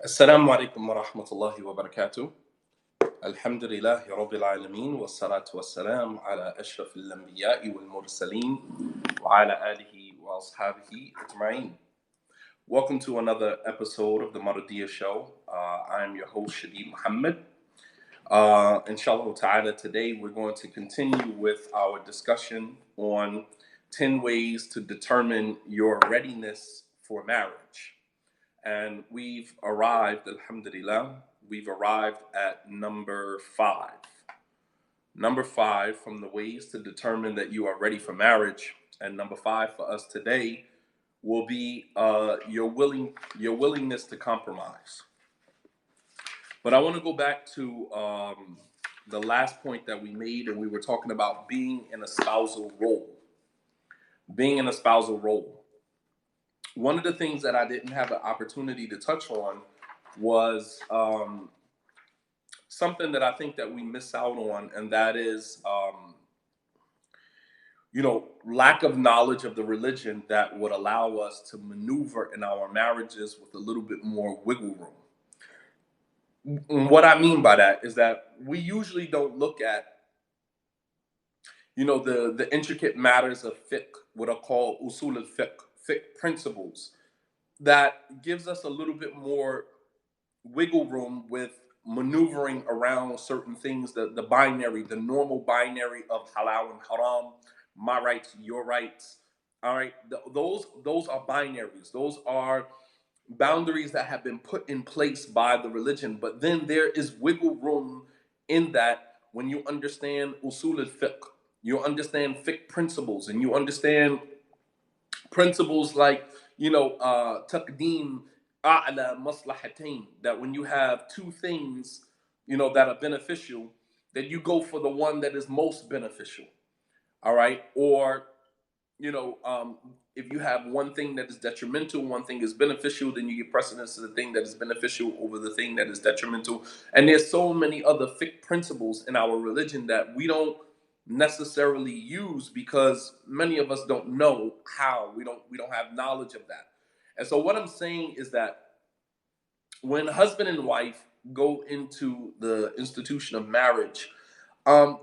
السلام عليكم ورحمة الله وبركاته. الحمد لله رب العالمين والصلاة والسلام على أشرف الأنبياء والمرسلين وعلى آله وأصحابه أجمعين. Welcome to another episode of the Maradia Show. I'm your host Shadid Muhammad. Inshallah ta'ala, today we're going to continue with our discussion on 10 ways to determine your readiness for marriage. And we've arrived, alhamdulillah, at number 5. Number 5 from the ways to determine that you are ready for marriage. And number 5 for us today will be your willingness to compromise. But I want to go back to the last point that we made, and we were talking about being in a spousal role. Being in a spousal role. One of the things that I didn't have an opportunity to touch on was something that I think that we miss out on, and that is, lack of knowledge of the religion that would allow us to maneuver in our marriages with a little bit more wiggle room. And what I mean by that is that we usually don't look at, the intricate matters of fiqh, what are called usul al-fiqh, fiqh principles, that gives us a little bit more wiggle room with maneuvering around certain things, the normal binary of halal and haram, my rights, your rights. All right, those are binaries. Those are boundaries that have been put in place by the religion. But then there is wiggle room in that when you understand usul al-fiqh, you understand fiqh principles, and you understand principles like, taqdeem a'la maslahatain, that when you have two things, that are beneficial, that you go for the one that is most beneficial. All right. Or, if you have one thing that is detrimental, one thing is beneficial, then you give precedence to the thing that is beneficial over the thing that is detrimental. And there's so many other fiqh principles in our religion that we don't necessarily use because many of us don't know how. We don't have knowledge of that. And so what I'm saying is that when husband and wife go into the institution of marriage,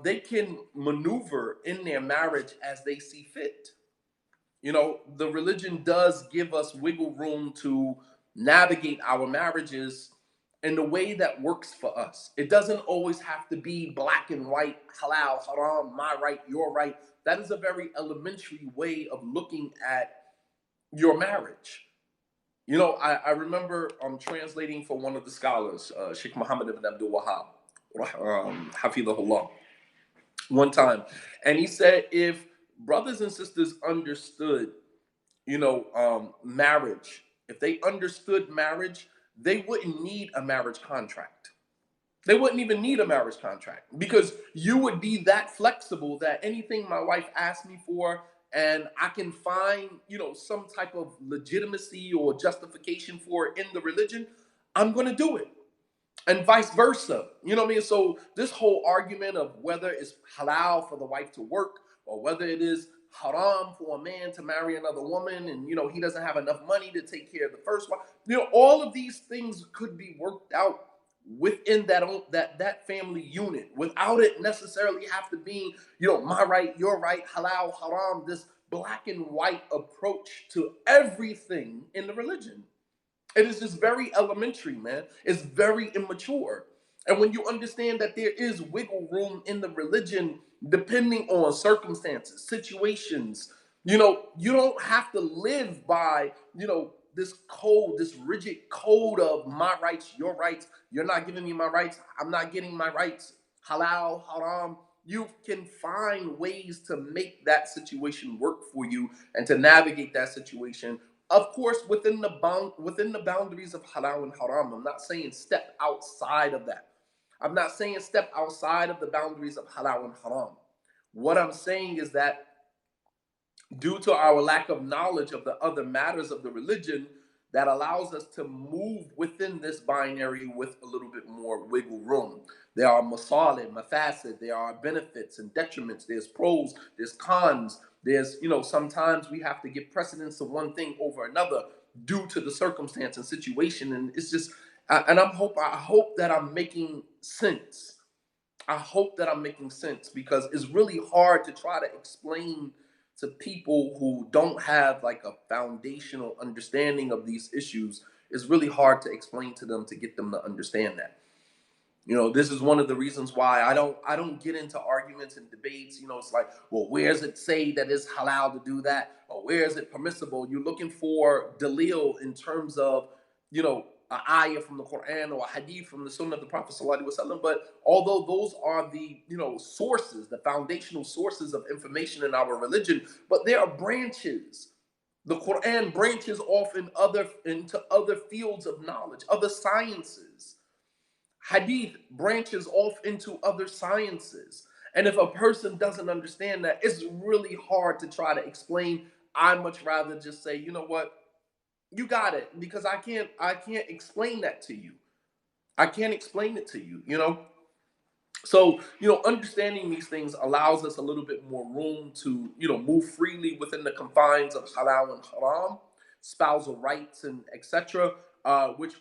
they can maneuver in their marriage as they see fit. The religion does give us wiggle room to navigate our marriages in the way that works for us. It doesn't always have to be black and white, halal, haram, my right, your right. That is a very elementary way of looking at your marriage. I remember translating for one of the scholars, Sheikh Muhammad ibn Abdul Wahab, Hafidhahullah, one time. And he said, if brothers and sisters understood, marriage, if they understood marriage, they wouldn't need a marriage contract. They wouldn't even need a marriage contract because you would be that flexible that anything my wife asks me for and I can find, some type of legitimacy or justification for it in the religion, I'm going to do it. And vice versa. You know what I mean? So this whole argument of whether it's halal for the wife to work or whether it is haram for a man to marry another woman and, he doesn't have enough money to take care of the first wife. All of these things could be worked out within that family unit without it necessarily have to be, my right, your right, halal, haram, this black and white approach to everything in the religion. It is just very elementary, man. It's very immature. And when you understand that there is wiggle room in the religion, depending on circumstances, situations, you don't have to live by, this code, this rigid code of my rights, your rights. You're not giving me my rights. I'm not getting my rights. Halal, haram. You can find ways to make that situation work for you and to navigate that situation. Of course, within the boundaries of halal and haram. I'm not saying step outside of that. I'm not saying step outside of the boundaries of halal and haram. What I'm saying is that due to our lack of knowledge of the other matters of the religion, that allows us to move within this binary with a little bit more wiggle room. There are masalih, mafasid, there are benefits and detriments, there's pros, there's cons, there's, sometimes we have to give precedence to one thing over another due to the circumstance and situation. And I hope that I'm making sense. I hope that I'm making sense, because it's really hard to try to explain to people who don't have like a foundational understanding of these issues. It's really hard to explain to them to get them to understand that. This is one of the reasons why I don't get into arguments and debates. It's like, well, where does it say that it's halal to do that, or where is it permissible? You're looking for dalil in terms of, an ayah from the Quran or a hadith from the Sunnah of the Prophet Sallallahu Alaihi Wasallam. But although those are the sources, the foundational sources of information in our religion, but there are branches. The Quran branches off into other fields of knowledge, other sciences. Hadith branches off into other sciences. And if a person doesn't understand that, it's really hard to try to explain. I much rather just say, you know what, you got it, because I can't explain that to you. I can't explain it to you. So, understanding these things allows us a little bit more room to, move freely within the confines of halal and haram, spousal rights, and etc. Which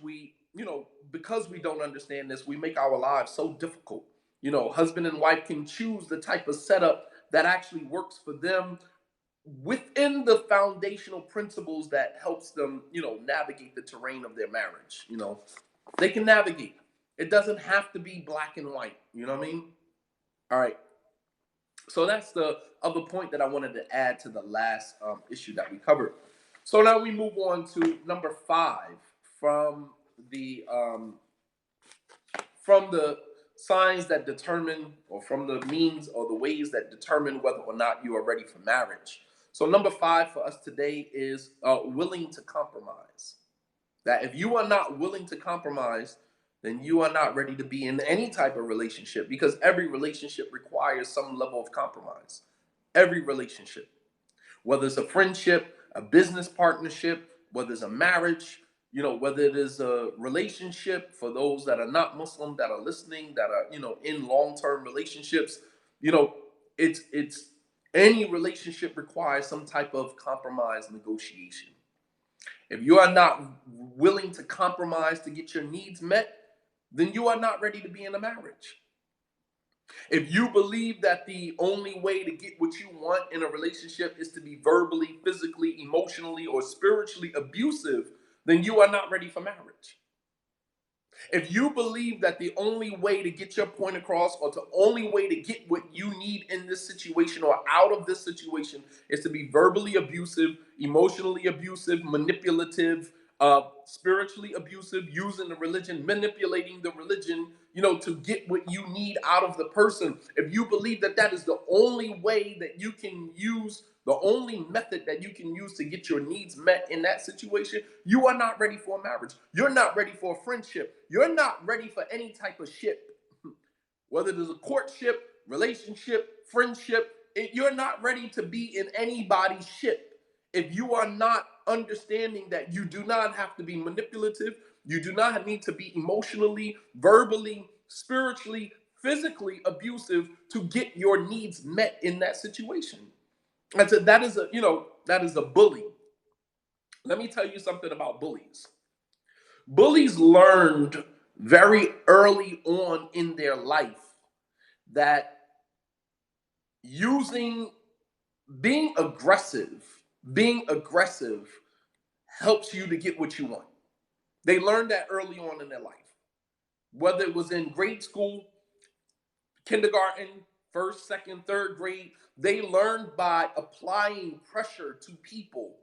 because we don't understand this, we make our lives so difficult. Husband and wife can choose the type of setup that actually works for them within the foundational principles that helps them, navigate the terrain of their marriage. They can navigate. It doesn't have to be black and white. You know what I mean? All right. So that's the other point that I wanted to add to the last issue that we covered. So now we move on to number 5 from the um, from the signs that determine, or from the means or the ways that determine whether or not you are ready for marriage. So number 5 for us today is willing to compromise. That if you are not willing to compromise, then you are not ready to be in any type of relationship, because every relationship requires some level of compromise. Every relationship, whether it's a friendship, a business partnership, whether it's a marriage, whether it is a relationship for those that are not Muslim, that are listening, that are, in long-term relationships, you know, it's any relationship requires some type of compromise, negotiation. If you are not willing to compromise to get your needs met, then you are not ready to be in a marriage. If you believe that the only way to get what you want in a relationship is to be verbally, physically, emotionally, or spiritually abusive, then you are not ready for marriage. If you believe that the only way to get your point across, or the only way to get what you need in this situation or out of this situation, is to be verbally abusive, emotionally abusive, manipulative, spiritually abusive, using the religion, manipulating the religion, to get what you need out of the person. If you believe that that is the only way that you can use, the only method that you can use to get your needs met in that situation, you are not ready for a marriage. You're not ready for a friendship. You're not ready for any type of ship. Whether it is a courtship, relationship, friendship, you're not ready to be in anybody's ship if you are not understanding that you do not have to be manipulative. You do not need to be emotionally, verbally, spiritually, physically abusive to get your needs met in that situation. I said that is a bully. Let me tell you something about bullies. Bullies learned very early on in their life that using being aggressive, being aggressive helps you to get what you want. They learned that early on in their life. Whether it was in grade school, kindergarten, first, second, third grade, they learned by applying pressure to people,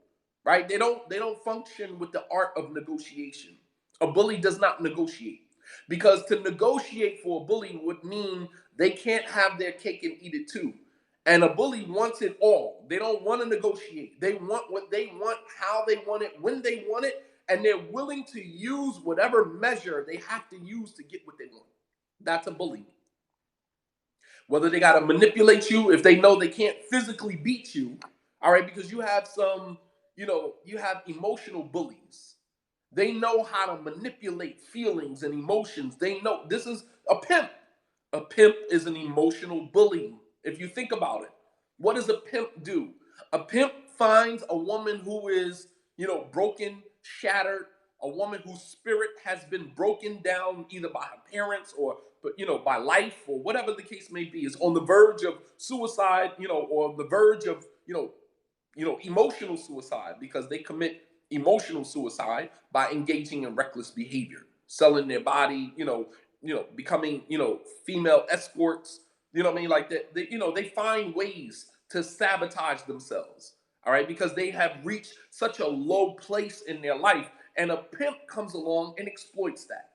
right? They don't function with the art of negotiation. A bully does not negotiate, because to negotiate for a bully would mean they can't have their cake and eat it too. And a bully wants it all. They don't want to negotiate. They want what they want, how they want it, when they want it, and they're willing to use whatever measure they have to use to get what they want. That's a bully. Whether they got to manipulate you if they know they can't physically beat you, all right, because you have you have emotional bullies. They know how to manipulate feelings and emotions. They know this is a pimp. A pimp is an emotional bully. If you think about it, what does a pimp do? A pimp finds a woman who is, broken, shattered, a woman whose spirit has been broken down either by her parents or, but by life or whatever the case may be, is on the verge of suicide, or the verge of, emotional suicide, because they commit emotional suicide by engaging in reckless behavior, selling their body, becoming, female escorts, you know what I mean? Like that, they find ways to sabotage themselves, all right, because they have reached such a low place in their life, and a pimp comes along and exploits that.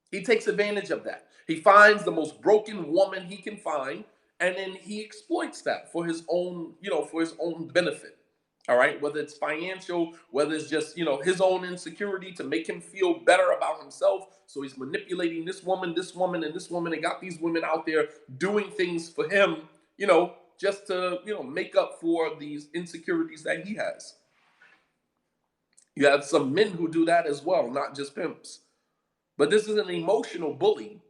He takes advantage of that. He finds the most broken woman he can find, and then he exploits that for his own, for his own benefit. All right, whether it's financial, whether it's just, his own insecurity to make him feel better about himself. So he's manipulating this woman, and this woman, and got these women out there doing things for him, just to, make up for these insecurities that he has. You have some men who do that as well, not just pimps. But this is an emotional bully,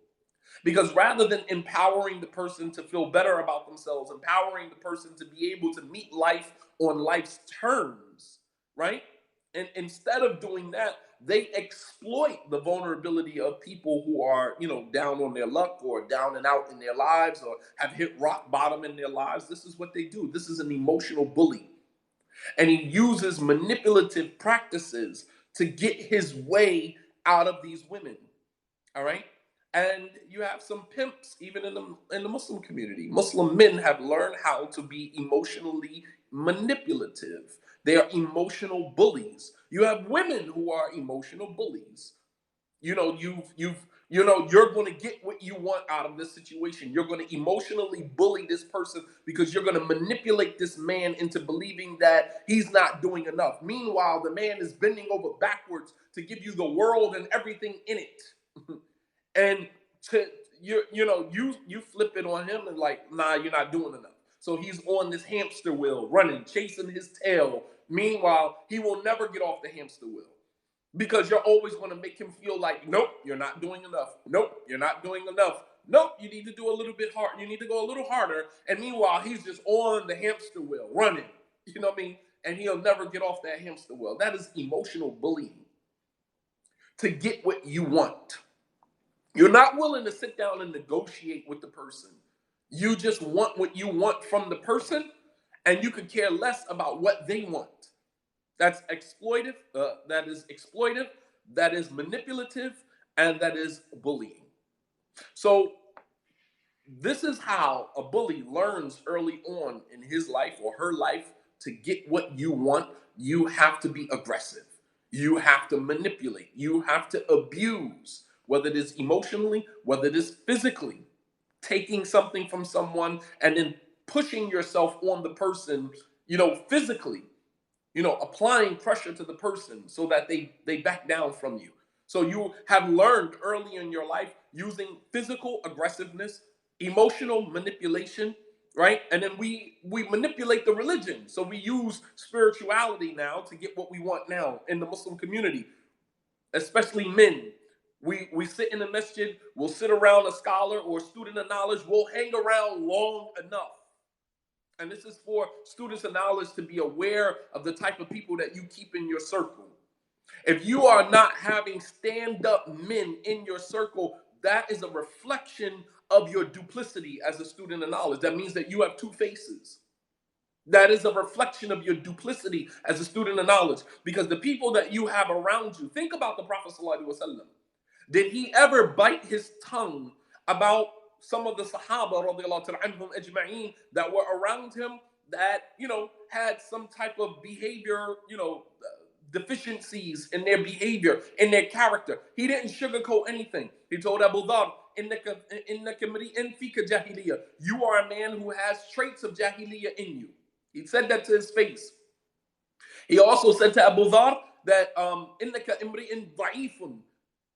because rather than empowering the person to feel better about themselves, empowering the person to be able to meet life on life's terms, right? And instead of doing that, they exploit the vulnerability of people who are, down on their luck or down and out in their lives or have hit rock bottom in their lives. This is what they do. This is an emotional bully. And he uses manipulative practices to get his way out of these women. All right. And you have some pimps, even in the Muslim community. Muslim men have learned how to be emotionally manipulative. They are emotional bullies. You have women who are emotional bullies. You're going to get what you want out of this situation. You're going to emotionally bully this person because you're going to manipulate this man into believing that he's not doing enough. Meanwhile, the man is bending over backwards to give you the world and everything in it. And you flip it on him and like, nah, you're not doing enough. So he's on this hamster wheel, running, chasing his tail. Meanwhile, he will never get off the hamster wheel, because you're always going to make him feel like, nope, you're not doing enough. Nope, you're not doing enough. Nope, you need to do a little bit hard. You need to go a little harder. And meanwhile, he's just on the hamster wheel, running. You know what I mean? And he'll never get off that hamster wheel. That is emotional bullying to get what you want. You're not willing to sit down and negotiate with the person. You just want what you want from the person, and you could care less about what they want. That's exploitive. That is exploitive. That is manipulative, and that is bullying. So this is how a bully learns early on in his life or her life to get what you want. You have to be aggressive. You have to manipulate. You have to abuse, whether it is emotionally, whether it is physically, taking something from someone and then pushing yourself on the person, physically, applying pressure to the person so that they back down from you. So you have learned early in your life using physical aggressiveness, emotional manipulation, right? And then we manipulate the religion. So we use spirituality now to get what we want now in the Muslim community, especially men. We sit in the masjid, we'll sit around a scholar or a student of knowledge, we'll hang around long enough. And this is for students of knowledge to be aware of the type of people that you keep in your circle. If you are not having stand-up men in your circle, that is a reflection of your duplicity as a student of knowledge. That means that you have two faces. That is a reflection of your duplicity as a student of knowledge. Because the people that you have around you, think about the Prophet ﷺ. Did he ever bite his tongue about some of the Sahaba radiallahu ta'ala anhum ajma'een that were around him that, had some type of behavior, deficiencies in their behavior, in their character? He didn't sugarcoat anything. He told Abu Dhar, you are a man who has traits of jahiliyyah in you. He said that to his face. He also said to Abu Dhar that innaka imri'in da'ifun.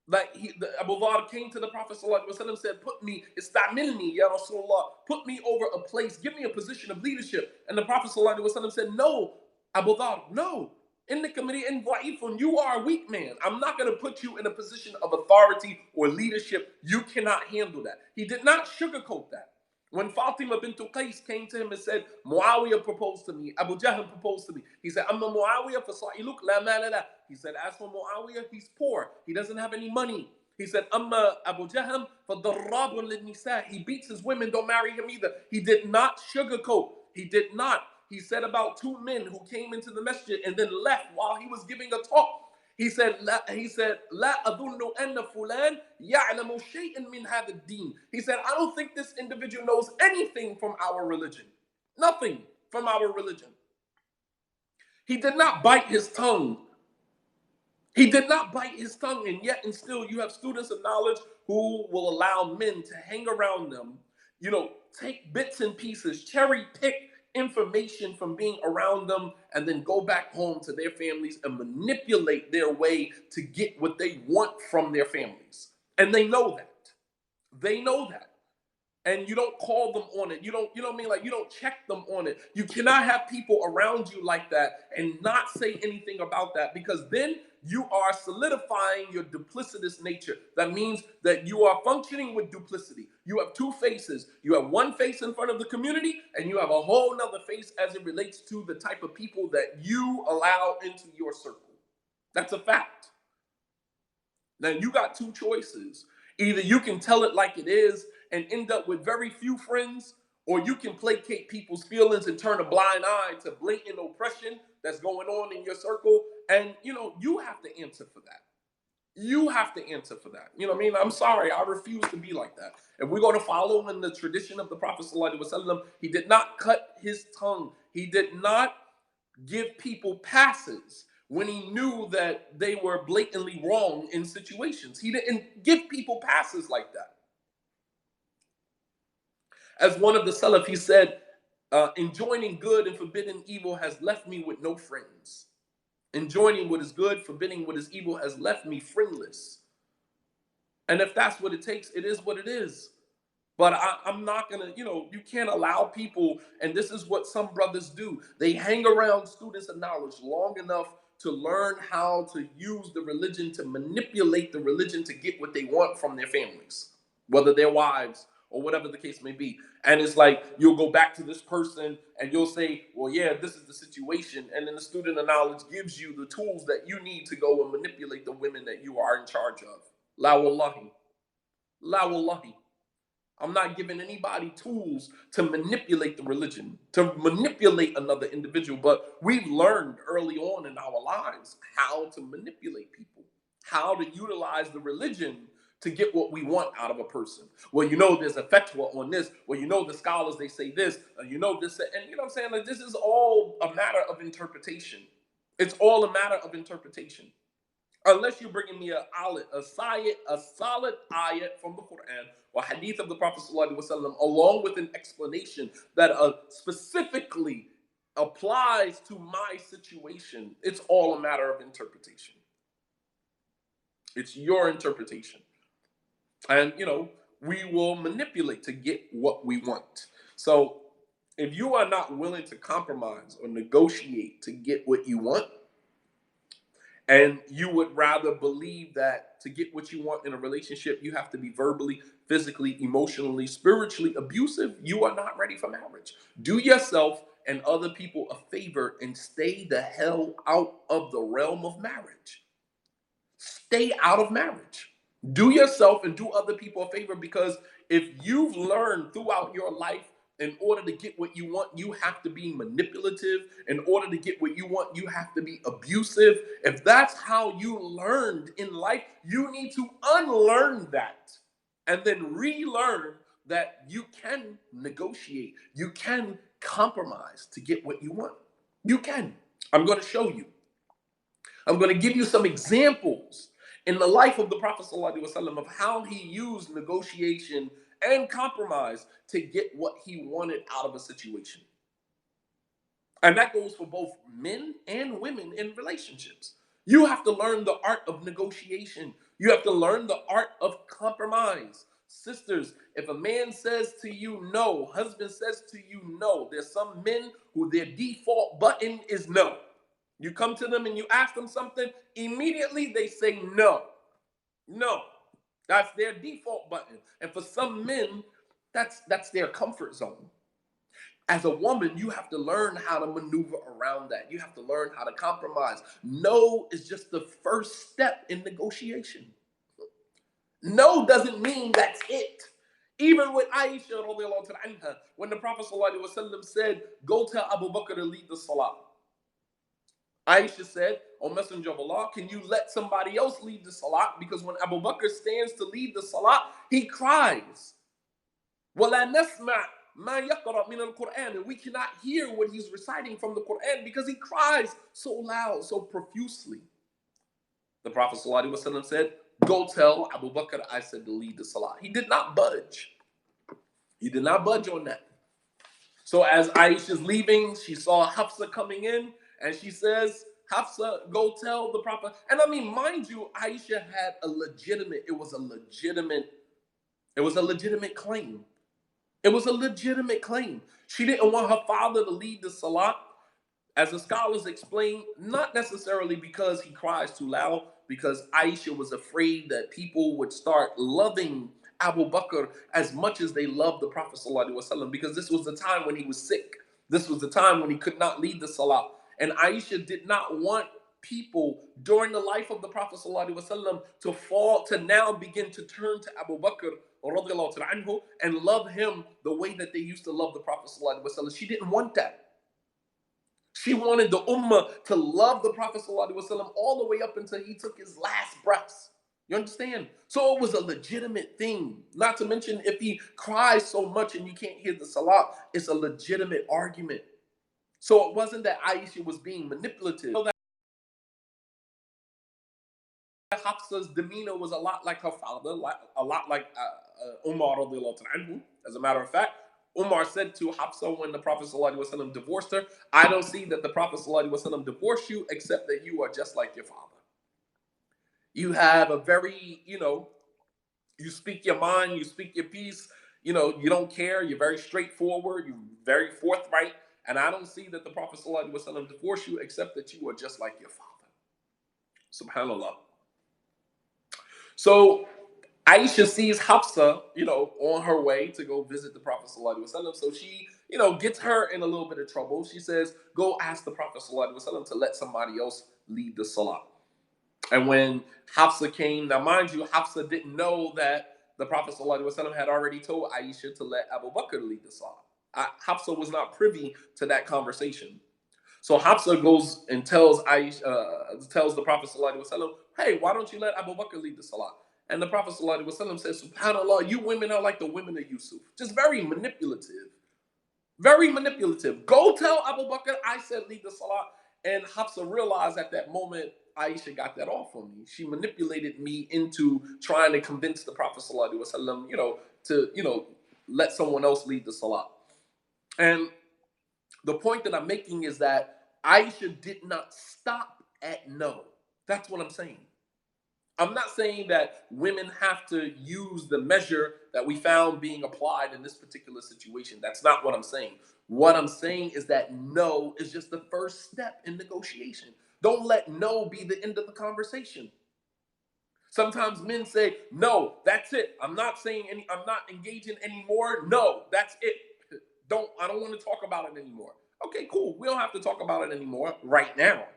Like Abu Dhar came to the Prophet ﷺ and said, put me, istamilni, ya Rasulullah, put me over a place, give me a position of leadership. And the Prophet ﷺ said, no, Abu Dhar, no. You are a weak man. I'm not going to put you in a position of authority or leadership. You cannot handle that. He did not sugarcoat that. When Fatima bint Qais came to him and said, Muawiyah proposed to me, Abu Jahl proposed to me, he said, Amma Muawiyah fasa'iluk la malala. He said, as for Muawiyah, he's poor. He doesn't have any money. He said, Amma Abu Jahm, فَضَرَّابٌ لِلنِّسَاءِ. He beats his women, don't marry him either. He did not sugarcoat. He did not. He said about two men who came into the masjid and then left while he was giving a talk. He said, لا أظن أن فلان يعلم شيئا من هذا الدين. He said, I don't think this individual knows anything from our religion. Nothing from our religion. He did not bite his tongue. He did not bite his tongue, and yet and still you have students of knowledge who will allow men to hang around them, take bits and pieces, cherry pick information from being around them, and then go back home to their families and manipulate their way to get what they want from their families. And they know that. They know that. And you don't call them on it. You know what I mean? Like, you don't check them on it. You cannot have people around you like that and not say anything about that, because then you are solidifying your duplicitous nature. That means that you are functioning with duplicity. You have two faces. You have one face in front of the community, and you have a whole nother face as it relates to the type of people that you allow into your circle. That's a fact. Now, you got two choices. Either you can tell it like it is and end up with very few friends, or you can placate people's feelings and turn a blind eye to blatant oppression that's going on in your circle. And, you have to answer for that. You have to answer for that. You know what I mean? I'm sorry. I refuse to be like that. If we're going to follow in the tradition of the Prophet ﷺ, he did not cut his tongue. He did not give people passes when he knew that they were blatantly wrong in situations. He didn't give people passes like that. As one of the Salaf, he said, enjoining good and forbidding evil has left me with no friends. Enjoining what is good, forbidding what is evil has left me friendless. And if that's what it takes, it is what it is. But I'm not going to, you can't allow people, and this is what some brothers do. They hang around students of knowledge long enough to learn how to use the religion, to manipulate the religion to get what they want from their families, whether their wives or whatever the case may be. And it's like, you'll go back to this person and you'll say, well, yeah, this is the situation. And then the student of knowledge gives you the tools that you need to go and manipulate the women that you are in charge of. La wallahi. La wallahi. I'm not giving anybody tools to manipulate the religion, to manipulate another individual. But we've learned early on in our lives how to manipulate people, how to utilize the religion to get what we want out of a person. Well, there's a fatwa on this. Well, the scholars, they say this. And this. And you know what I'm saying? Like, this is all a matter of interpretation. It's all a matter of interpretation. Unless you're bringing me a solid ayat from the Quran or hadith of the Prophet ﷺ, along with an explanation that specifically applies to my situation, it's all a matter of interpretation. It's your interpretation. And, we will manipulate to get what we want. So if you are not willing to compromise or negotiate to get what you want, and you would rather believe that to get what you want in a relationship, you have to be verbally, physically, emotionally, spiritually abusive, you are not ready for marriage. Do yourself and other people a favor and stay the hell out of the realm of marriage. Stay out of marriage. Do yourself and do other people a favor, because if you've learned throughout your life, in order to get what you want, you have to be manipulative. In order to get what you want, you have to be abusive. If that's how you learned in life, you need to unlearn that and then relearn that you can negotiate. You can compromise to get what you want. You can. I'm going to show you. I'm going to give you some examples in the life of the Prophet ﷺ of how he used negotiation and compromise to get what he wanted out of a situation. And that goes for both men and women in relationships. You have to learn the art of negotiation. You have to learn the art of compromise. Sisters, if a man says to you no, husband says to you no, there's some men who their default button is no. You come to them and you ask them something, immediately they say no. No. That's their default button. And for some men, that's their comfort zone. As a woman, you have to learn how to maneuver around that. You have to learn how to compromise. No is just the first step in negotiation. No doesn't mean that's it. Even with Aisha radiallahu anha, when the Prophet sallallahu alaihi wasallam said, "Go tell Abu Bakr to lead the salah," Aisha said, "O Messenger of Allah, can you let somebody else lead the salah? Because when Abu Bakr stands to lead the salah, he cries. وَلَا نَسْمَعْ مَا يَقْرَأْ مِنَ الْقُرْآنِ." And we cannot hear what he's reciting from the Quran because he cries so loud, so profusely. The Prophet ﷺ said, "Go tell Abu Bakr I said to lead the salah." He did not budge. He did not budge on that. So as Aisha's leaving, she saw Hafsa coming in, and she says, "Hafsa, go tell the Prophet." And I mean, mind you, Aisha had it was a legitimate claim. It was a legitimate claim. She didn't want her father to lead the salah. As the scholars explain, not necessarily because he cries too loud, because Aisha was afraid that people would start loving Abu Bakr as much as they loved the Prophet ﷺ, because this was the time when he was sick. This was the time when he could not lead the salah. And Aisha did not want people during the life of the Prophet ﷺ to now begin to turn to Abu Bakr anhu, and love him the way that they used to love the Prophet ﷺ. She didn't want that. She wanted the ummah to love the Prophet ﷺ all the way up until he took his last breaths. You understand? So it was a legitimate thing. Not to mention, if he cries so much and you can't hear the salah, it's a legitimate argument. So it wasn't that Aisha was being manipulative. So that Hafsa's demeanor was a lot like her father, a lot like Umar radiallahu anhu. As a matter of fact, Umar said to Hafsa when the Prophet ﷺ divorced her, "I don't see that the Prophet ﷺ divorced you except that you are just like your father. You have a very, you speak your mind, you speak your piece, you don't care, you're very straightforward, you're very forthright, and I don't see that the Prophet ﷺ divorced you except that you are just like your father." Subhanallah. So Aisha sees Hafsa, on her way to go visit the Prophet ﷺ. So she, gets her in a little bit of trouble. She says, "Go ask the Prophet ﷺ to let somebody else lead the salah." And when Hafsa came, now mind you, Hafsa didn't know that the Prophet ﷺ had already told Aisha to let Abu Bakr lead the salah. Hafsa was not privy to that conversation. So Hafsa goes and tells tells the Prophet ﷺ, "Hey, why don't you let Abu Bakr lead the salah?" And the Prophet ﷺ says, "Subhanallah, you women are like the women of Yusuf." Just very manipulative. Very manipulative. "Go tell Abu Bakr I said lead the salah." And Hafsa realized at that moment, Aisha got that off on me. She manipulated me into trying to convince the Prophet ﷺ, to, let someone else lead the salah. And the point that I'm making is that Aisha did not stop at no. That's what I'm saying. I'm not saying that women have to use the measure that we found being applied in this particular situation. That's not what I'm saying. What I'm saying is that no is just the first step in negotiation. Don't let no be the end of the conversation. Sometimes men say, "No, that's it. I'm not engaging anymore. No, that's it. I don't want to talk about it anymore." Okay, cool. We don't have to talk about it anymore right now.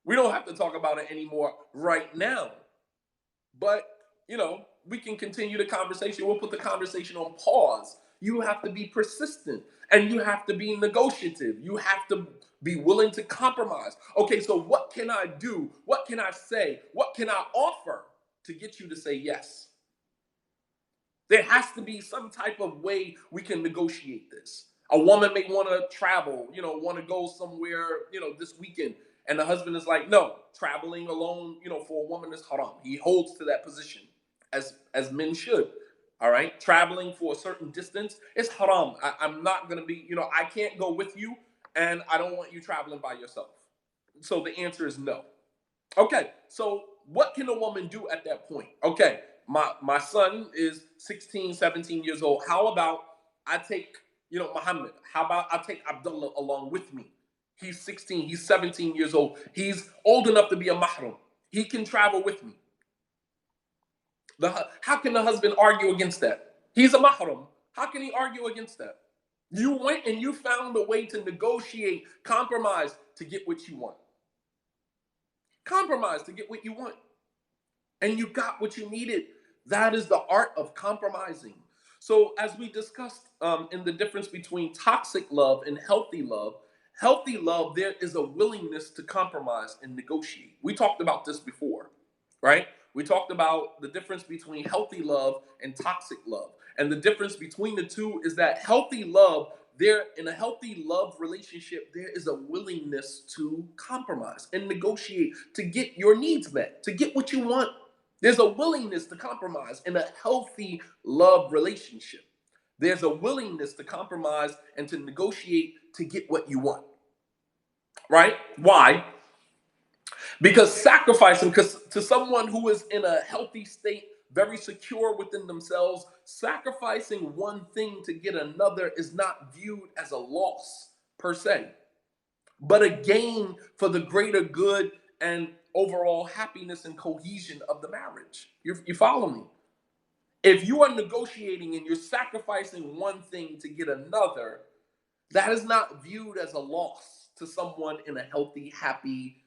We don't have to talk about it anymore right now. But, we can continue the conversation. We'll put the conversation on pause. You have to be persistent and you have to be negotiative. You have to be willing to compromise. Okay, so what can I do? What can I say? What can I offer to get you to say yes? There has to be some type of way we can negotiate this. A woman may want to travel, want to go somewhere, this weekend. And the husband is like, "No, traveling alone, for a woman is haram." He holds to that position as men should. All right. Traveling for a certain distance is haram. I'm not going to be, I can't go with you and I don't want you traveling by yourself. So the answer is no. Okay, so what can a woman do at that point? Okay, my son is 16, 17 years old. How about I take, Muhammad? How about I take Abdullah along with me? He's 16, he's 17 years old. He's old enough to be a mahram. He can travel with me. How can the husband argue against that? He's a mahram. How can he argue against that? You went and you found a way to negotiate, compromise to get what you want. Compromise to get what you want. And you got what you needed. That is the art of compromising. So, as we discussed in the difference between toxic love and healthy love, there is a willingness to compromise and negotiate. We talked about this before, right? We talked about the difference between healthy love and toxic love. And the difference between the two is that healthy love, there in a healthy love relationship, there is a willingness to compromise and negotiate to get your needs met, to get what you want. There's a willingness to compromise in a healthy love relationship. There's a willingness to compromise and to negotiate to get what you want. Right? Why? Because sacrificing, because to someone who is in a healthy state, very secure within themselves, sacrificing one thing to get another is not viewed as a loss per se, but a gain for the greater good and overall happiness and cohesion of the marriage. You follow me? If you are negotiating and you're sacrificing one thing to get another, that is not viewed as a loss to someone in a healthy, happy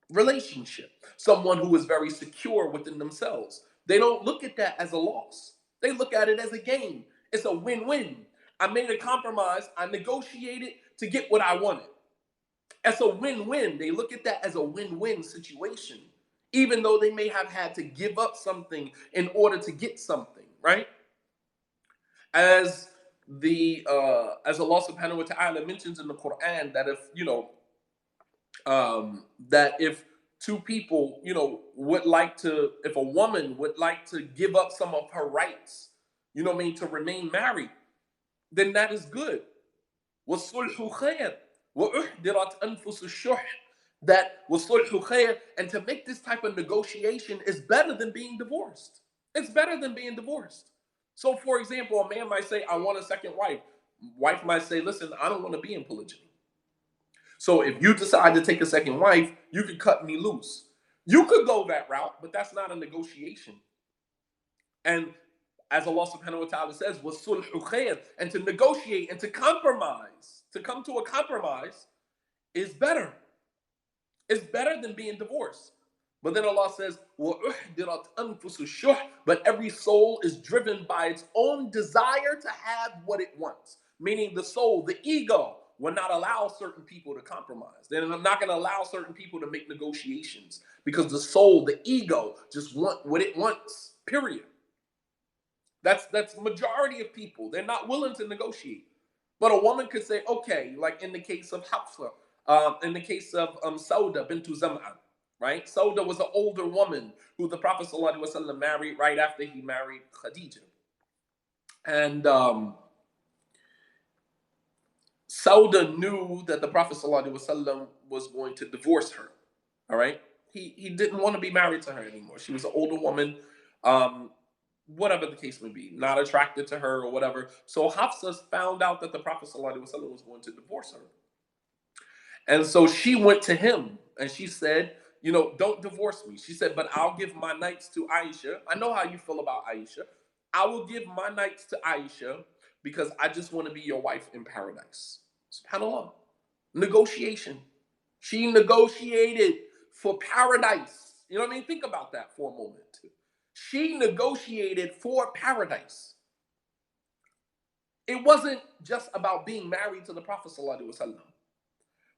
relationship, someone who is very secure within themselves. They don't look at that as a loss. They look at it as a gain. It's a win-win. I made a compromise. I negotiated to get what I wanted. It's a win-win. They look at that as a win-win situation, even though they may have had to give up something in order to get something, right? As as Allah subhanahu wa ta'ala mentions in the Quran that if that if two people, would like to, if a woman would like to give up some of her rights, what I mean, to remain married, then that is good. وَالصُّلْحُ خَيْرٌ وَأُحْضِرَتْ أَنفُسُ الشُّحِّ. That وَالصُّلْحُ خَيْرٌ, and to make this type of negotiation is better than being divorced. It's better than being divorced. So, for example, a man might say, I want a second wife. Wife might say, listen, I don't want to be in polygyny. So if you decide to take a second wife, you could cut me loose. You could go that route, but that's not a negotiation. And as Allah subhanahu wa ta'ala says, وَالصُّلْحُ خَيْرٌ, and to negotiate and to compromise, to come to a compromise is better. It's better than being divorced. But then Allah says, وَأُحْدِرَتْ أَنفُسُ الشُّحِّ, but every soul is driven by its own desire to have what it wants. Meaning the soul, the ego, will not allow certain people to compromise. They're not going to allow certain people to make negotiations because the soul, the ego, just want what it wants, period. That's majority of people. They're not willing to negotiate. But a woman could say, okay, like in the case of Hafsa, in the case of Sauda bintu Zam'a, right? Sauda was an older woman who the Prophet ﷺ married right after he married Khadijah. And Sauda knew that the Prophet ﷺ was going to divorce her. All right? He didn't want to be married to her anymore. She was an older woman. Whatever the case may be, not attracted to her or whatever. So Hafsa found out that the Prophet ﷺ was going to divorce her. And so she went to him and she said, don't divorce me. She said, but I'll give my nights to Aisha. I know how you feel about Aisha. I will give my nights to Aisha because I just want to be your wife in paradise. SubhanAllah. Negotiation. She negotiated for paradise. You know what I mean? Think about that for a moment. She negotiated for paradise. It wasn't just about being married to the Prophet ﷺ,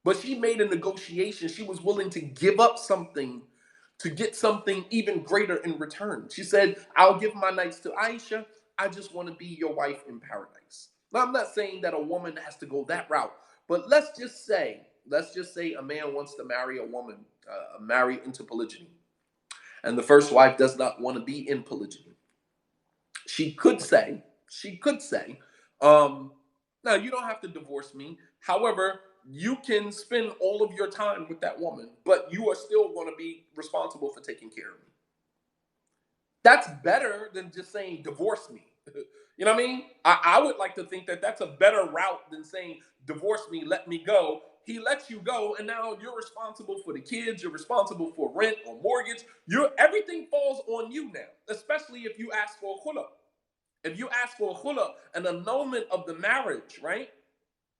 but she made a negotiation. She was willing to give up something to get something even greater in return. She said, I'll give my nights to Aisha. I just want to be your wife in paradise. Now, I'm not saying that a woman has to go that route, but let's just say a man wants to marry a woman, marry into polygyny. And the first wife does not want to be in polygyny. She could say, now you don't have to divorce me. However, you can spend all of your time with that woman, but you are still going to be responsible for taking care of me. That's better than just saying divorce me. You know what I mean? I would like to think that that's a better route than saying divorce me, let me go. He lets you go, and now you're responsible for the kids. You're responsible for rent or mortgage. Everything falls on you now, especially if you ask for a khula. If you ask for a khula, an annulment of the marriage, right?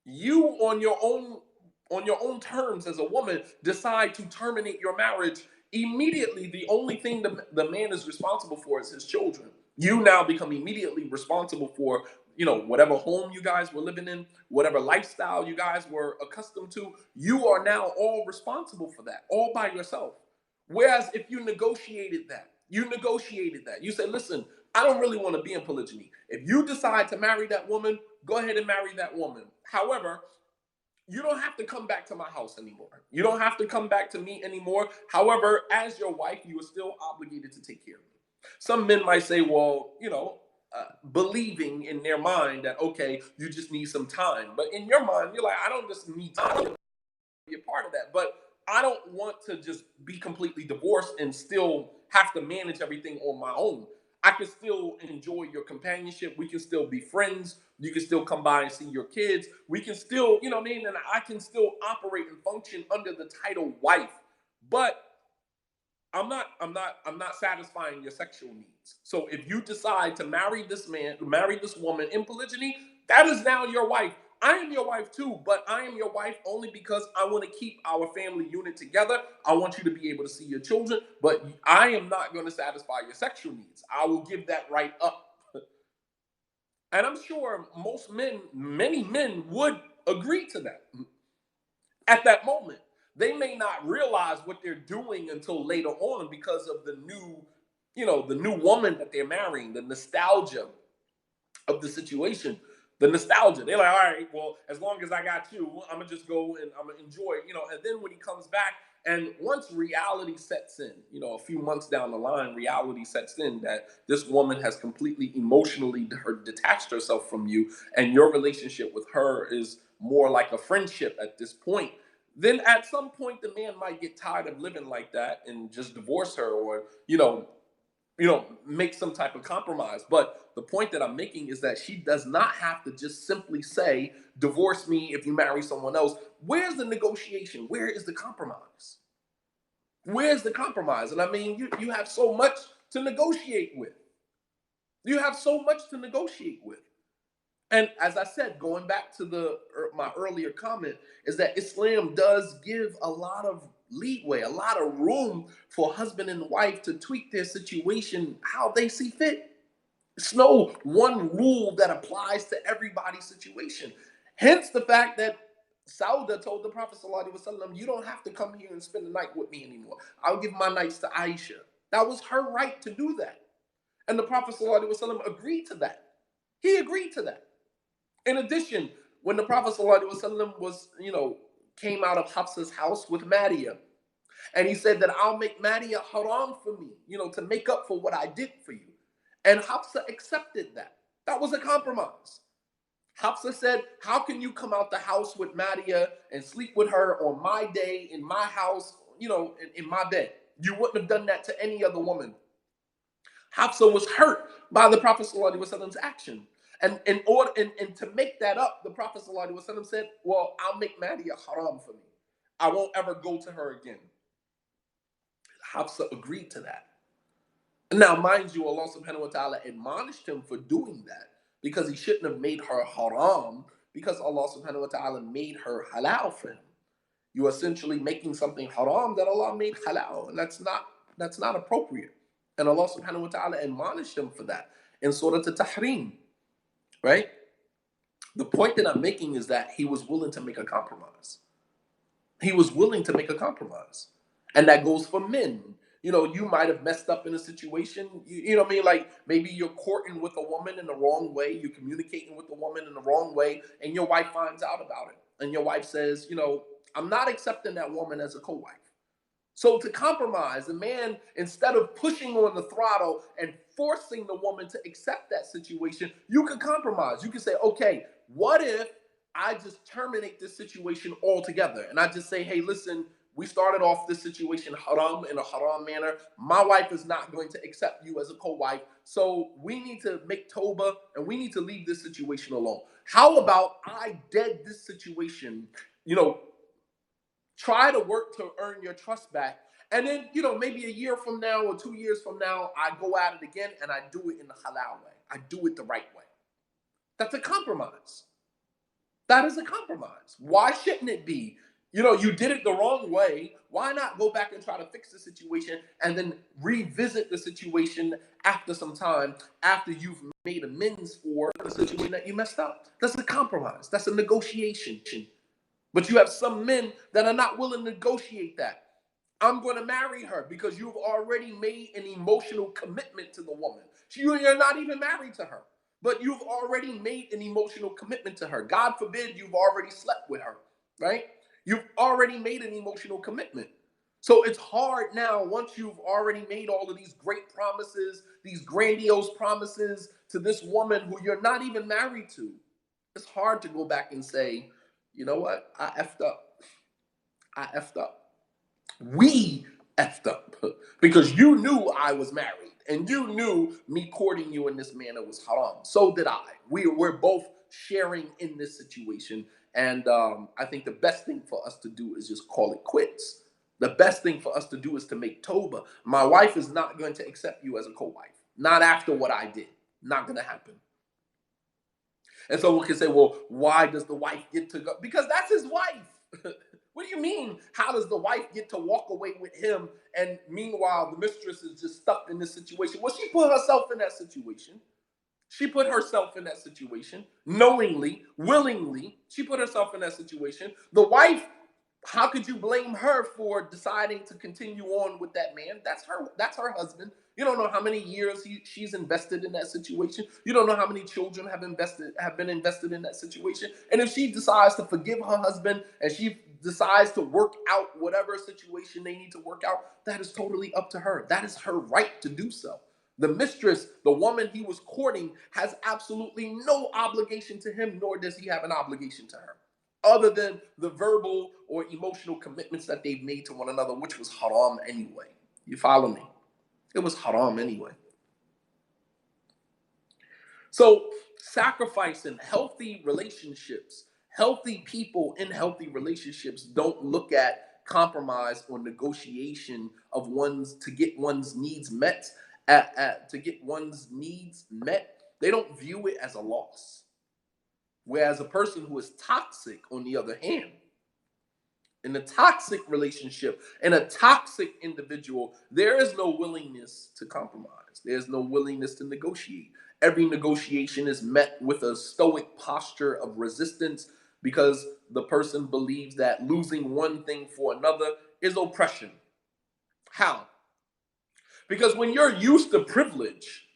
You on your own terms as a woman decide to terminate your marriage immediately. The only thing the man is responsible for is his children. You now become immediately responsible for whatever home you guys were living in, whatever lifestyle you guys were accustomed to. You are now all responsible for that all by yourself. Whereas if you negotiated that, you said, listen, I don't really want to be in polygyny. If you decide to marry that woman, go ahead and marry that woman. However, you don't have to come back to my house anymore. You don't have to come back to me anymore. However, as your wife, you are still obligated to take care of me. Some men might say, well, believing in their mind that, okay, you just need some time. But in your mind, you're like, I don't just need time to be a part of that. But I don't want to just be completely divorced and still have to manage everything on my own. I can still enjoy your companionship. We can still be friends. You can still come by and see your kids. We can still, you know what I mean? And I can still operate and function under the title wife. But I'm not satisfying your sexual needs. So if you decide to marry this woman in polygyny, that is now your wife. I am your wife too, but I am your wife only because I want to keep our family unit together. I want you to be able to see your children, but I am not going to satisfy your sexual needs. I will give that right up. And I'm sure many men would agree to that at that moment. They may not realize what they're doing until later on because of the new woman that they're marrying, the nostalgia of the situation, the nostalgia. They're like, all right, well, as long as I got you, I'm gonna just go and I'm gonna enjoy. And then when he comes back, and once reality sets in, a few months down the line, reality sets in that this woman has completely emotionally detached herself from you, and your relationship with her is more like a friendship at this point. Then at some point, the man might get tired of living like that and just divorce her, or make some type of compromise. But the point that I'm making is that she does not have to just simply say, divorce me if you marry someone else. Where's the negotiation? Where is the compromise? Where's the compromise? And I mean, you have so much to negotiate with. You have so much to negotiate with. And as I said, going back to my earlier comment, is that Islam does give a lot of leeway, a lot of room for husband and wife to tweak their situation how they see fit. It's no one rule that applies to everybody's situation. Hence the fact that Sauda told the Prophet ﷺ, you don't have to come here and spend the night with me anymore. I'll give my nights to Aisha. That was her right to do that. And the Prophet ﷺ agreed to that. He agreed to that. In addition, when the Prophet ﷺ came out of Hafsa's house with Maria, and he said that I'll make Maria haram for me, to make up for what I did for you. And Hafsa accepted that. That was a compromise. Hafsa said, how can you come out the house with Maria and sleep with her on my day, in my house, in my bed? You wouldn't have done that to any other woman. Hafsa was hurt by the Prophet ﷺ's action. And and to make that up, the Prophet ﷺ said, well, I'll make Maria haram for me. I won't ever go to her again. Hafsa agreed to that. Now, mind you, Allah subhanahu wa ta'ala admonished him for doing that because he shouldn't have made her haram, because Allah subhanahu wa ta'ala made her halal for him. You're essentially making something haram that Allah made halal, and that's not appropriate. And Allah subhanahu wa ta'ala admonished him for that in Surah At-Tahrim, right? The point that I'm making is that he was willing to make a compromise. He was willing to make a compromise. And that goes for men. You might have messed up in a situation. You know what I mean? Like maybe you're courting with a woman in the wrong way. You're communicating with a woman in the wrong way. And your wife finds out about it. And your wife says, I'm not accepting that woman as a co-wife. So to compromise, the man, instead of pushing on the throttle and forcing the woman to accept that situation, you can compromise. You can say, okay, what if I just terminate this situation altogether? And I just say, hey, listen, we started off this situation haram, in a haram manner. My wife is not going to accept you as a co-wife. So we need to make tawbah and we need to leave this situation alone. How about I dead this situation, try to work to earn your trust back. And then, maybe a year from now or 2 years from now, I go at it again and I do it in the halal way. I do it the right way. That's a compromise. That is a compromise. Why shouldn't it be? You know, you did it the wrong way. Why not go back and try to fix the situation and then revisit the situation after some time, after you've made amends for the situation that you messed up? That's a compromise. That's a negotiation. But you have some men that are not willing to negotiate that. I'm going to marry her because you've already made an emotional commitment to the woman. You're not even married to her, but you've already made an emotional commitment to her. God forbid you've already slept with her, right? You've already made an emotional commitment. So it's hard now, once you've already made all of these great promises, these grandiose promises to this woman who you're not even married to. It's hard to go back and say, you know what? I effed up. I effed up. We effed up because you knew I was married and you knew me courting you in this manner was haram. So did I. We're both sharing in this situation. And I think the best thing for us to do is just call it quits. The best thing for us to do is to make Toba. My wife is not going to accept you as a co-wife. Not after what I did. Not going to happen. And so we can say, well, why does the wife get to go? Because that's his wife. What do you mean? How does the wife get to walk away with him? And meanwhile, the mistress is just stuck in this situation. Well, she put herself in that situation. She put herself in that situation knowingly, willingly. She put herself in that situation. The wife, how could you blame her for deciding to continue on with that man? That's her. That's her husband. You don't know how many years she's invested in that situation. You don't know how many children have been invested in that situation. And if she decides to forgive her husband and she decides to work out whatever situation they need to work out, that is totally up to her. That is her right to do so. The mistress, the woman he was courting, has absolutely no obligation to him, nor does he have an obligation to her, other than the verbal or emotional commitments that they've made to one another, which was haram anyway. You follow me? It was haram anyway. So sacrifice in healthy relationships, healthy people in healthy relationships don't look at compromise or negotiation of one's to get one's needs met to get one's needs met. They don't view it as a loss. Whereas a person who is toxic, on the other hand, in a toxic relationship, in a toxic individual, there is no willingness to compromise. There's no willingness to negotiate. Every negotiation is met with a stoic posture of resistance because the person believes that losing one thing for another is oppression. How? Because when you're used to privilege,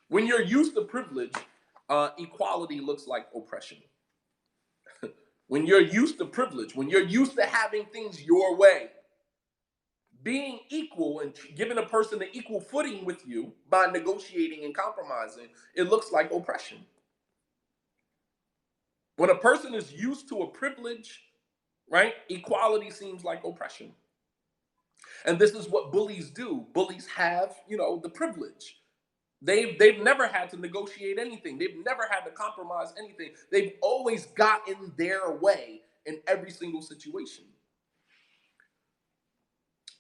equality looks like oppression. When you're used to privilege, when you're used to having things your way, being equal and giving a person an equal footing with you by negotiating and compromising, it looks like oppression. When a person is used to a privilege, right, equality seems like oppression. And this is what bullies do. Bullies have, the privilege. They've never had to negotiate anything. They've never had to compromise anything. They've always gotten their way in every single situation.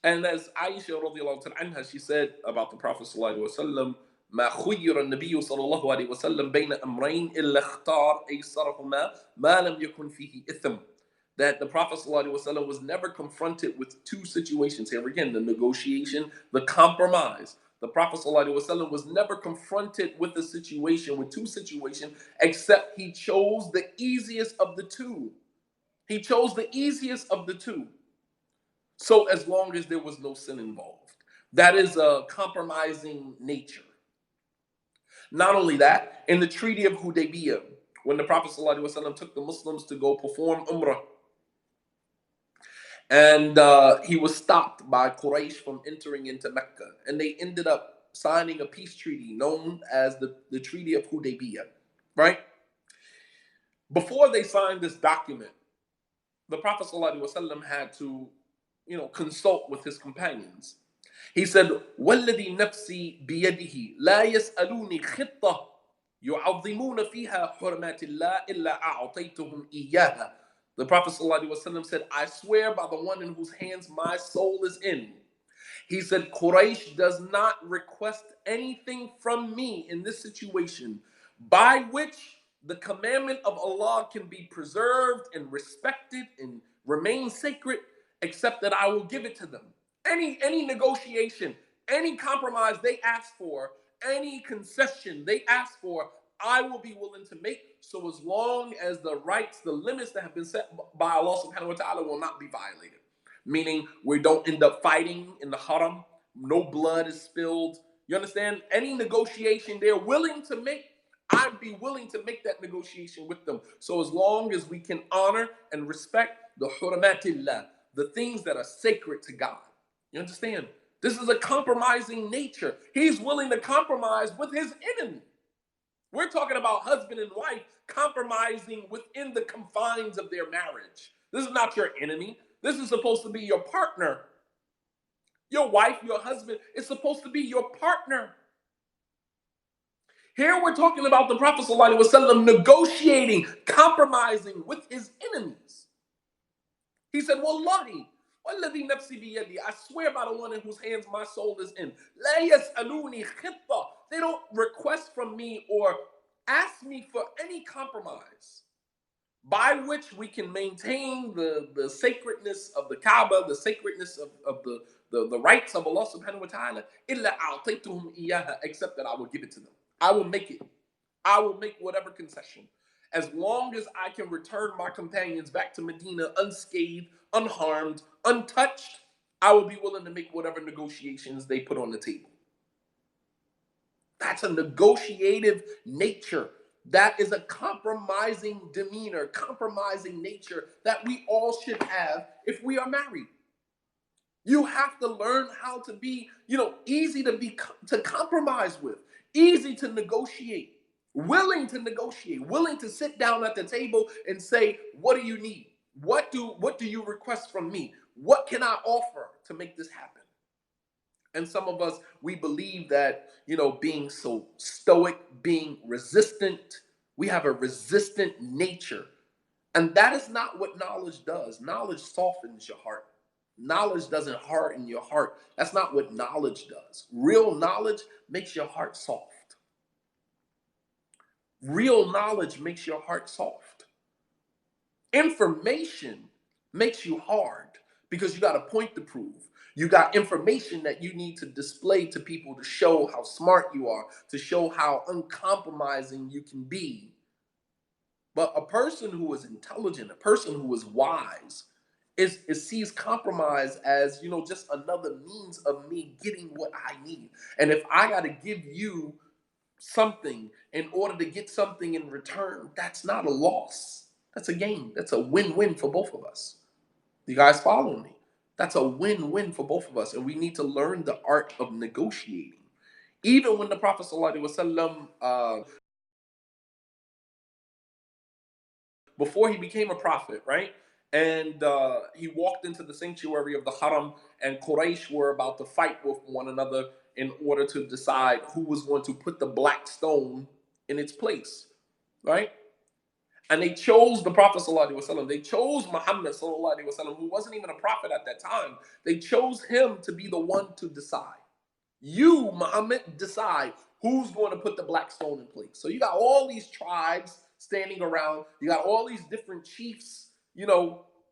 And as Aisha radiallahu anha, she said about the Prophet sallallahu alaihi wasallam, ما خير النبي صلى الله عليه وسلم بين أمرين إلا اختار أيسرهما ما لم يكن فيه إثم. That the Prophet sallallahu alaihi wasallam was never confronted with two situations. Here again, the negotiation, the compromise. The Prophet sallallahu alaihi wasallam was never confronted with a situation, with two situations, except he chose the easiest of the two. He chose the easiest of the two. So as long as there was no sin involved. That is a compromising nature. Not only that, in the Treaty of Hudaybiyah, when the Prophet ﷺ took the Muslims to go perform Umrah, and he was stopped by Quraysh from entering into Mecca, and they ended up signing a peace treaty known as the Treaty of Hudaybiyah, right? Before they signed this document, the Prophet ﷺ had to consult with his companions. He said, وَالَّذِي نَفْسِي بِيَدِهِ لَا يَسْأَلُونِي خِطَّةً يُعَظِّمُونَ فِيهَا حُرْمَاتِ اللَّهِ إِلَّا أَعْطَيْتُهُمْ إِيَّاهَا. The Prophet ﷺ said, I swear by the one in whose hands my soul is in. He said, Quraysh does not request anything from me in this situation by which the commandment of Allah can be preserved and respected and remain sacred, except that I will give it to them. Any negotiation, any compromise they ask for, any concession they ask for, I will be willing to make, so as long as the rights, the limits that have been set by Allah subhanahu wa ta'ala will not be violated. Meaning we don't end up fighting in the haram, no blood is spilled. You understand? Any negotiation they're willing to make, I'd be willing to make that negotiation with them. So as long as we can honor and respect the hurmatillah, the things that are sacred to God. You understand? This is a compromising nature. He's willing to compromise with his enemy. We're talking about husband and wife compromising within the confines of their marriage. This is not your enemy. This is supposed to be your partner. Your wife, your husband is supposed to be your partner. Here we're talking about the Prophet ﷺ negotiating, compromising with his enemies. He said, Wallahi, وَالَّذِي نَفْسِي بِيَدِي, I swear by the one in whose hands my soul is in. لَا يَسْأَلُونِي خِطَّةً, they don't request from me or ask me for any compromise by which we can maintain the sacredness of the Kaaba, the sacredness of the rights of Allah subhanahu wa ta'ala, إِلَّا أَعْطَيْتُهُمْ إِيَّاهَا, except that I will give it to them. I will make it. I will make whatever concession. As long as I can return my companions back to Medina unscathed, unharmed, untouched, I will be willing to make whatever negotiations they put on the table. That's a negotiative nature. That is a compromising demeanor, compromising nature that we all should have if we are married. You have to learn how to be, easy to compromise with, easy to negotiate, willing to sit down at the table and say, what do you need? What do you request from me? What can I offer to make this happen? And some of us, we believe that, being so stoic, being resistant, we have a resistant nature. And that is not what knowledge does. Knowledge softens your heart. Knowledge doesn't harden your heart. That's not what knowledge does. Real knowledge makes your heart soft. Real knowledge makes your heart soft. Information makes you hard because you got a point to prove. You got information that you need to display to people to show how smart you are, to show how uncompromising you can be. But a person who is intelligent, a person who is wise, sees compromise as, just another means of me getting what I need. And if I got to give you something in order to get something in return, that's not a loss. That's a gain. That's a win-win for both of us. You guys follow me? That's a win-win for both of us. And we need to learn the art of negotiating. Even when the Prophet ﷺ, before he became a prophet, right? And he walked into the sanctuary of the Haram, and Quraysh were about to fight with one another in order to decide who was going to put the black stone in its place, right? And they chose the Prophet ﷺ. They chose Muhammad ﷺ, who wasn't even a prophet at that time. They chose him to be the one to decide. You, Muhammad, decide who's going to put the black stone in place. So you got all these tribes standing around. You got all these different chiefs,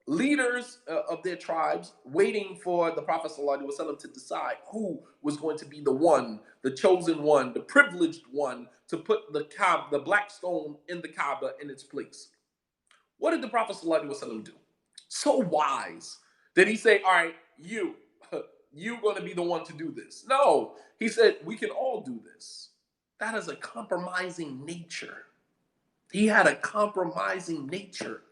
leaders of their tribes waiting for the Prophet ﷺ to decide who was going to be the one, the chosen one, the privileged one to put the black stone in the Kaaba in its place. What did the Prophet ﷺ do? So wise. Did he say, all right, you're going to be the one to do this? No. He said, we can all do this. That is a compromising nature. He had a compromising nature.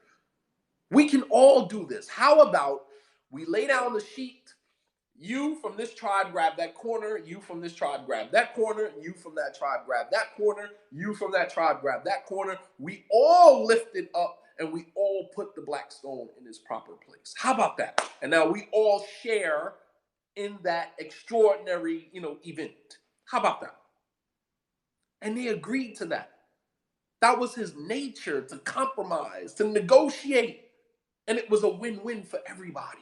We can all do this. How about we lay down the sheet, you from this tribe grab that corner, you from this tribe grab that corner, you from that tribe grab that corner, you from that tribe grab that corner. We all lift it up and we all put the black stone in its proper place. How about that? And now we all share in that extraordinary, event. How about that? And they agreed to that. That was his nature, to compromise, to negotiate. And it was a win-win for everybody.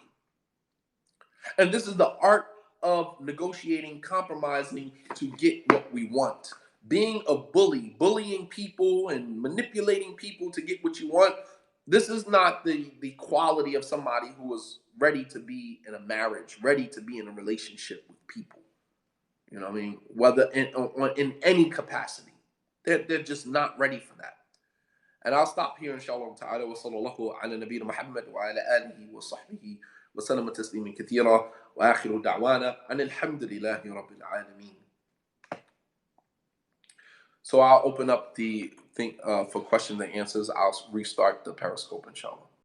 And this is the art of negotiating, compromising to get what we want. being a bully, bullying people and manipulating people to get what you want, this is not the quality of somebody who is ready to be in a marriage, ready to be in a relationship with people. You know what I mean? Whether in any capacity, they're just not ready for that. And I'll stop here, inshallah ta'ala. Wa sallallahu ala nabiyyina Muhammad wa ala alihi wa sahbihi wa sallam taslimin kathira wa akhiru da'wana and alhamdulillahi rabbil alameen. So I'll open up the thing for questions and answers. I'll restart the Periscope, inshallah.